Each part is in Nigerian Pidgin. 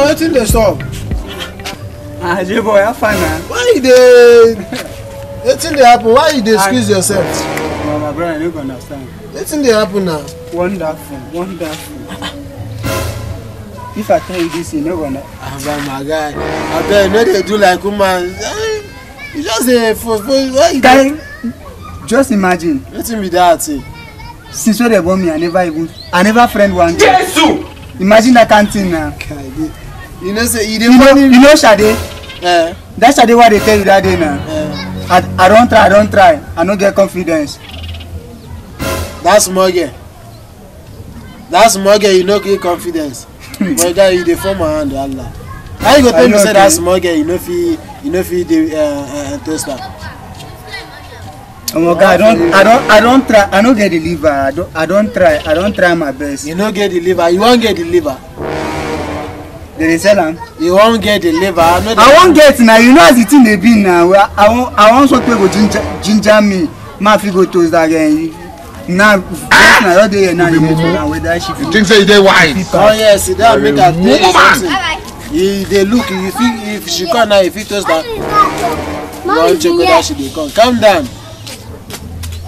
wetin dey sup? Ah, J-boy, have fun now. Why you dey? Wetin dey happen? Why you dey squeeze yourself? No, my brother, you don't understand. Wetin dey happen now? Wonderful, wonderful. If I tell you this, you no gonna. My guy, abeg no dey do like woman. You just dey why you dey? Just imagine. Wetin be that thing? Since when they born me, I never friend one girl. Jesus! Imagine that kind of thing now. You know say you dey You know Sade? That Sade what they tell you that day now. I don't try. I no get confidence. That small girl, you no get confidence. But guy, you dey form my hand, Allah. How you go tell me say that small girl, you no fit dey toast her? Oh my God, I don't try. I no get the liver. I don't try my best. You no get the liver. You won't get the liver. They sell am. You won't get the liver. I won't get now. You know as the thing they be now. I want something go ginger me. Ma fit go toast again. Now, just now day here now. You whether she. You think say they wise? Oh yes, that make her tell you something. They look. If she come now, if you toast her, one check whether she dey come. Calm down.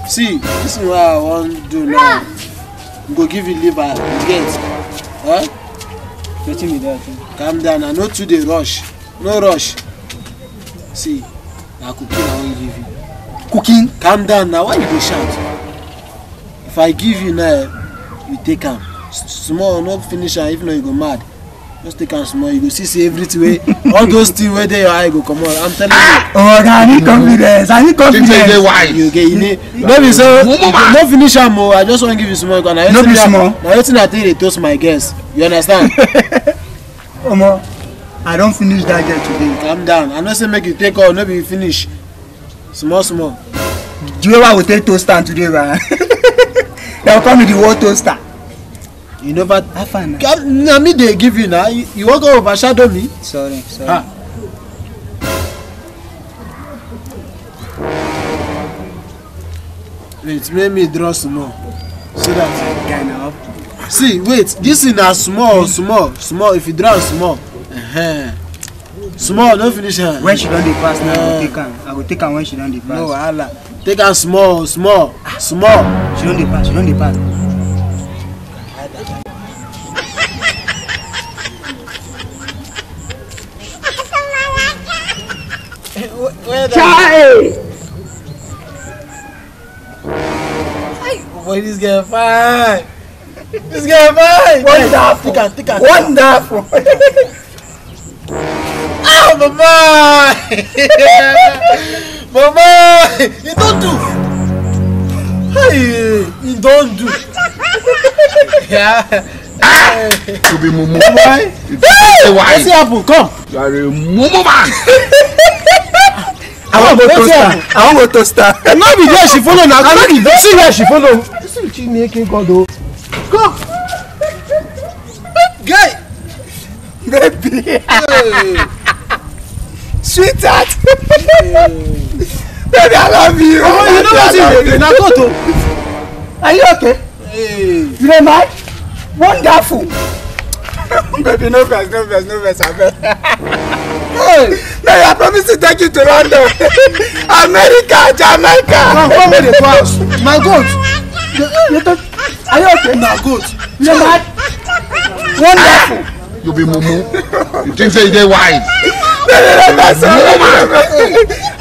See, this is what I want to do now. Go give you liver, you get. Huh? Touching me there. Calm down, I no too dey rush. No rush. See, na cooking I wan give you. Cooking? Calm down now, why you dey shout? If I give you now, you take am. Small, no finish am, if not you go mad. Just take am small, you go see everything wey all those things wey dey your eye go comot. I'm telling you. Oh, I need confidence. Think say they wise? You get maybe so no finish am o. I just wan give you small. No be small. Na wetin I take dey toast my guests. You understand? Omo, I don finish that girl today. Calm down. I know say make you take all, no be you finish. Small. Do you know why we take toaster today, right? They will call me the world toaster. You never have fun. Na me dey give you now. You wan go overshadow me? Sorry. Wait, make me draw small. So that guy now. See, wait. This is na small. If you draw small, small, no finish her. When she don dey pass now, I go take am when she don dey pass. No wahala. Take am small. She don dey pass. Chai! Boy, this girl fine. Wonderful. Take her. Wonderful. Oh, mama! Mama! You don't do. Hey, you don't do. Yeah. You be mumu. Why? You think say they wise? What's happen? Come. You are a mumu man. I wan go toaster. No be there she follow now. See where she follow. See Chineke God o. Come. Guy. Baby. Hey. Sweetheart. Baby, I love you. Oh, you know what you na go to. Are you okay? Hey. You don't mind? Wonderful. Baby, no verse, I beg. Hey, baby, I promise to take you to London, America, Jamaica. Come with the house. My goat. Are you okay? My goat. You don't mind? Wonderful. You be mumu. You think say they wise?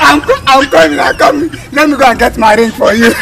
I'm coming. Let me go and get my ring for you.